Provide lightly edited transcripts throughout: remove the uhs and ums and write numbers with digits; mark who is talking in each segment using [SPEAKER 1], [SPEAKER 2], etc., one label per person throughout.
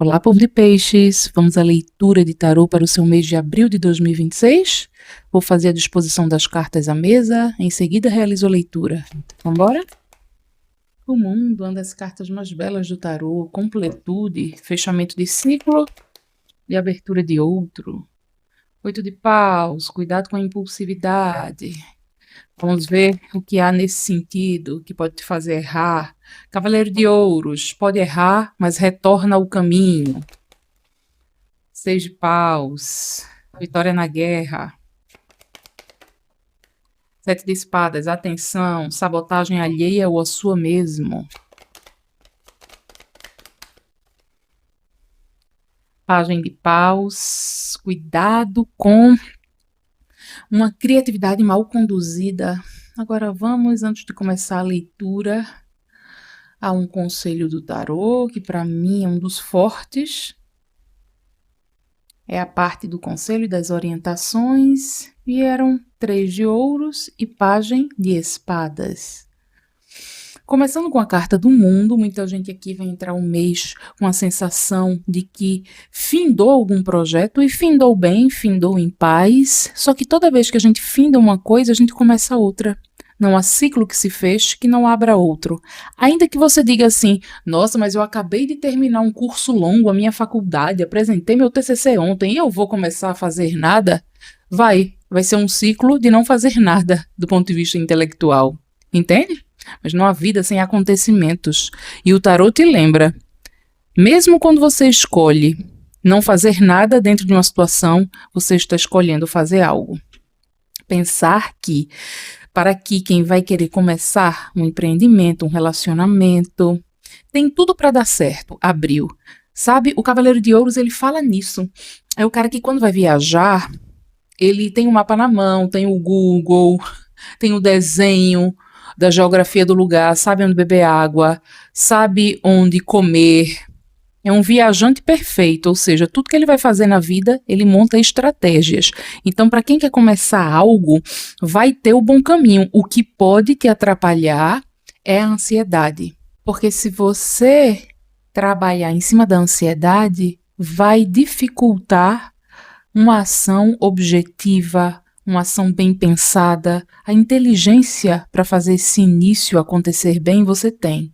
[SPEAKER 1] Olá, povo de peixes! Vamos à leitura de tarô para o seu mês de abril de 2026. Vou fazer a disposição das cartas à mesa, em seguida realizo a leitura. Vamos embora? O mundo anda as cartas mais belas do tarô, completude, fechamento de ciclo e abertura de outro. 8 de paus, cuidado com a impulsividade. Vamos ver o que há nesse sentido, que pode te fazer errar. Cavaleiro de ouros, pode errar, mas retorna ao caminho. 6 de paus, vitória na guerra. 7 de espadas, atenção, sabotagem alheia ou a sua mesmo. Pagem de paus, cuidado com uma criatividade mal conduzida. Agora vamos, antes de começar a leitura, a um conselho do tarô, que para mim é um dos fortes. É a parte do conselho e das orientações. Vieram 3 de ouros e pagem de espadas. Começando com a carta do mundo, muita gente aqui vai entrar um mês com a sensação de que findou algum projeto, e findou bem, findou em paz, só que toda vez que a gente finda uma coisa, a gente começa outra. Não há ciclo que se feche que não abra outro. Ainda que você diga assim, nossa, mas eu acabei de terminar um curso longo, a minha faculdade, apresentei meu TCC ontem e eu vou começar a fazer nada? Vai ser um ciclo de não fazer nada do ponto de vista intelectual, entende? Mas não há vida sem acontecimentos. E o tarô te lembra, mesmo quando você escolhe não fazer nada dentro de uma situação, você está escolhendo fazer algo. Pensar que, para que quem vai querer começar um empreendimento, um relacionamento, tem tudo para dar certo, abril. Sabe, o Cavaleiro de Ouros, ele fala nisso. É o cara que quando vai viajar, ele tem o mapa na mão, tem o Google, tem o desenho da geografia do lugar, sabe onde beber água, sabe onde comer. É um viajante perfeito, ou seja, tudo que ele vai fazer na vida, ele monta estratégias. Então, para quem quer começar algo, vai ter o bom caminho. O que pode te atrapalhar é a ansiedade. Porque se você trabalhar em cima da ansiedade, vai dificultar uma ação objetiva, uma ação bem pensada. A inteligência para fazer esse início acontecer bem você tem.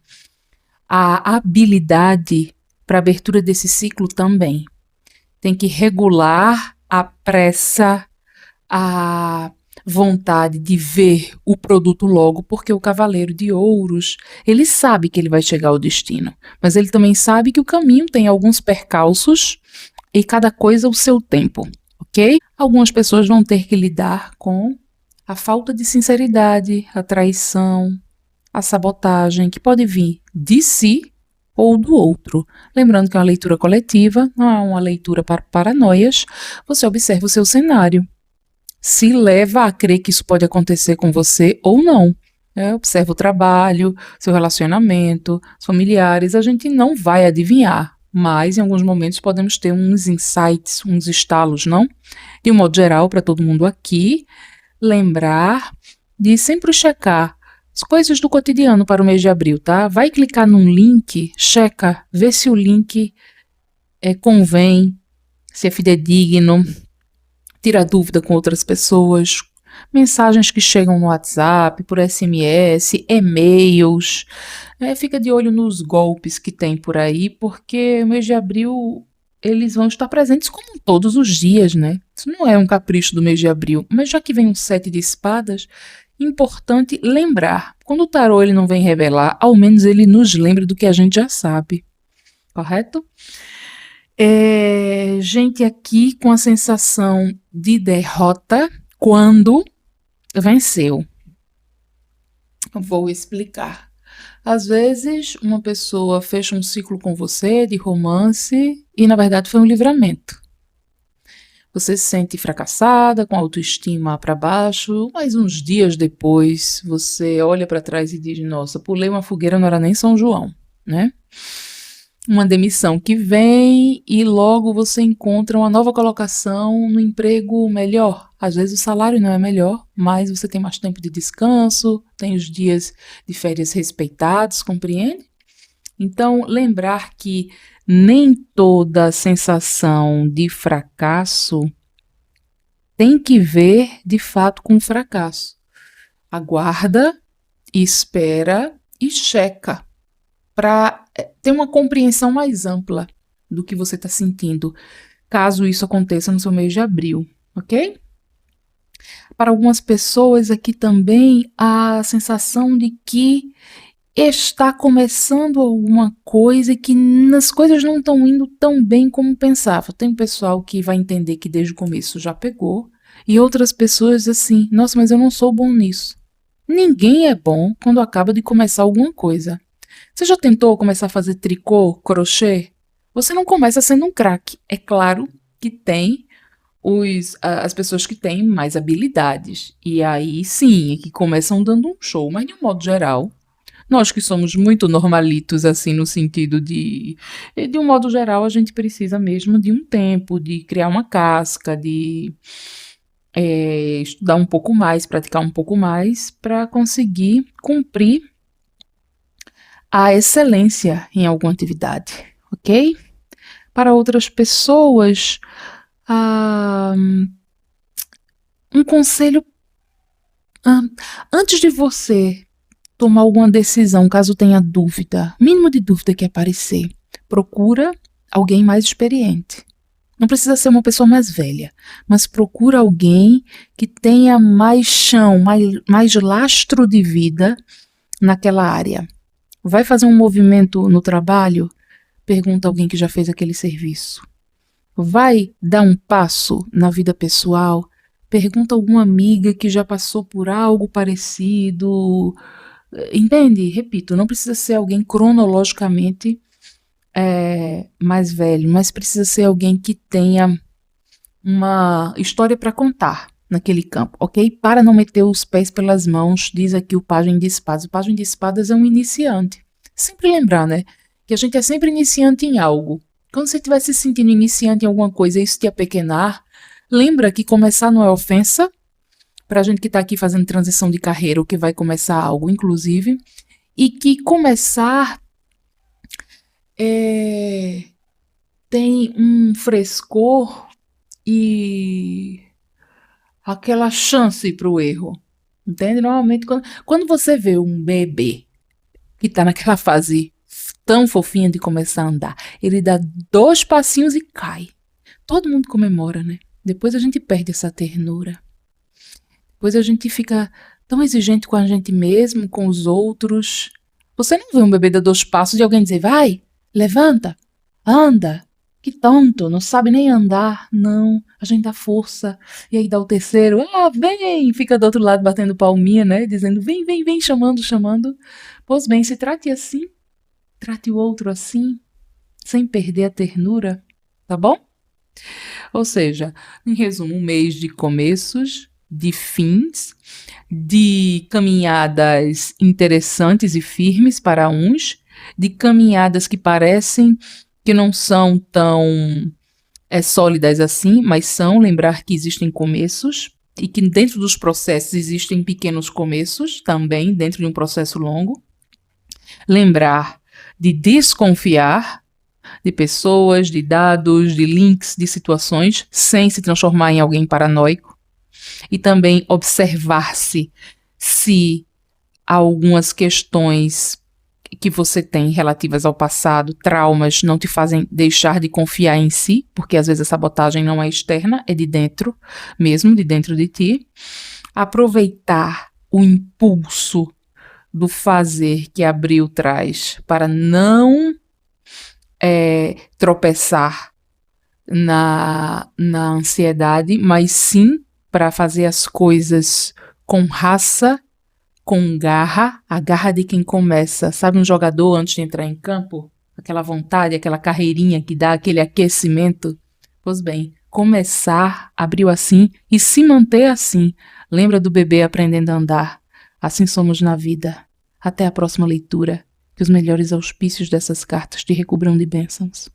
[SPEAKER 1] A habilidade para a abertura desse ciclo também. Tem que regular a pressa, a vontade de ver o produto logo, porque o Cavaleiro de Ouros, ele sabe que ele vai chegar ao destino, mas ele também sabe que o caminho tem alguns percalços e cada coisa o seu tempo, ok? Algumas pessoas vão ter que lidar com a falta de sinceridade, a traição, a sabotagem, que pode vir de si ou do outro. Lembrando que é uma leitura coletiva, não é uma leitura para paranoias. Você observa o seu cenário. Se leva a crer que isso pode acontecer com você ou não. Observa o trabalho, seu relacionamento, os familiares. A gente não vai adivinhar, mas em alguns momentos podemos ter uns insights, uns estalos, não? De um modo geral, para todo mundo aqui, lembrar de sempre checar as coisas do cotidiano para o mês de abril, tá? Vai clicar num link, checa, vê se o link convém, se é fidedigno, tira dúvida com outras pessoas, mensagens que chegam no WhatsApp, por SMS, e-mails. Fica de olho nos golpes que tem por aí, porque o mês de abril eles vão estar presentes como todos os dias, né? Isso não é um capricho do mês de abril, mas já que vem um 7 de espadas, importante lembrar, quando o tarô ele não vem revelar, ao menos ele nos lembra do que a gente já sabe, correto? Gente aqui com a sensação de derrota quando venceu. Vou explicar. Às vezes, uma pessoa fecha um ciclo com você de romance e, na verdade, foi um livramento. Você se sente fracassada, com a autoestima para baixo, mas uns dias depois você olha para trás e diz, nossa, pulei uma fogueira, não era nem São João, né? Uma demissão que vem e logo você encontra uma nova colocação no emprego melhor. Às vezes o salário não é melhor, mas você tem mais tempo de descanso, tem os dias de férias respeitados, compreende? Então, lembrar que Nem toda sensação de fracasso tem que ver, de fato, com o fracasso. Aguarda, espera e checa para ter uma compreensão mais ampla do que você está sentindo, caso isso aconteça no seu mês de abril, ok? Para algumas pessoas aqui também, a sensação de que está começando alguma coisa e que as coisas não estão indo tão bem como pensava. Tem pessoal que vai entender que desde o começo já pegou, e outras pessoas assim, nossa, mas eu não sou bom nisso. Ninguém é bom quando acaba de começar alguma coisa. Você já tentou começar a fazer tricô, crochê? Você não começa sendo um craque. É claro que tem as pessoas que têm mais habilidades. E aí sim, é que começam dando um show. Mas de um modo geral, nós que somos muito normalitos, assim, no sentido de um modo geral, a gente precisa mesmo de um tempo, de criar uma casca, de estudar um pouco mais, praticar um pouco mais, para conseguir cumprir a excelência em alguma atividade, ok? Para outras pessoas, um conselho, antes de você tomar alguma decisão, caso tenha dúvida, mínimo de dúvida que aparecer, procura alguém mais experiente. Não precisa ser uma pessoa mais velha, mas procura alguém que tenha mais chão, mais lastro de vida naquela área. Vai fazer um movimento no trabalho? Pergunta alguém que já fez aquele serviço. Vai dar um passo na vida pessoal? Pergunta alguma amiga que já passou por algo parecido. Entende? Repito, não precisa ser alguém cronologicamente mais velho, mas precisa ser alguém que tenha uma história para contar naquele campo, ok? Para não meter os pés pelas mãos, diz aqui o pajem de espadas. O pajem de espadas é um iniciante. Sempre lembrar, né? Que a gente é sempre iniciante em algo. Quando você estiver se sentindo iniciante em alguma coisa e isso te apequenar, lembra que começar não é ofensa. Para a gente que está aqui fazendo transição de carreira ou que vai começar algo, inclusive, e que começar tem um frescor e aquela chance para o erro. Entende? Normalmente, quando você vê um bebê que está naquela fase tão fofinha de começar a andar, ele dá 2 passinhos e cai. Todo mundo comemora, né? Depois a gente perde essa ternura. Depois a gente fica tão exigente com a gente mesmo, com os outros. Você não vê um bebê dar 2 passos e alguém dizer, vai, levanta, anda. Que tonto, não sabe nem andar. Não, a gente dá força. E aí dá o terceiro, vem, fica do outro lado batendo palminha, né? Dizendo, vem, vem, vem, chamando, chamando. Pois bem, se trate assim, trate o outro assim, sem perder a ternura, tá bom? Ou seja, em resumo, um mês de começos, de fins, de caminhadas interessantes e firmes para uns, de caminhadas que parecem que não são tão sólidas assim, mas são, lembrar que existem começos e que dentro dos processos existem pequenos começos também, dentro de um processo longo. Lembrar de desconfiar de pessoas, de dados, de links, de situações, sem se transformar em alguém paranoico. E também observar-se se algumas questões que você tem relativas ao passado, traumas, não te fazem deixar de confiar em si, porque às vezes a sabotagem não é externa, é de dentro mesmo, de dentro de ti. Aproveitar o impulso do fazer que abril traz para não tropeçar na ansiedade, mas sim para fazer as coisas com raça, com garra, a garra de quem começa. Sabe um jogador antes de entrar em campo? Aquela vontade, aquela carreirinha que dá aquele aquecimento? Pois bem, começar, abriu assim e se manter assim. Lembra do bebê aprendendo a andar? Assim somos na vida. Até a próxima leitura. Que os melhores auspícios dessas cartas te recubram de bênçãos.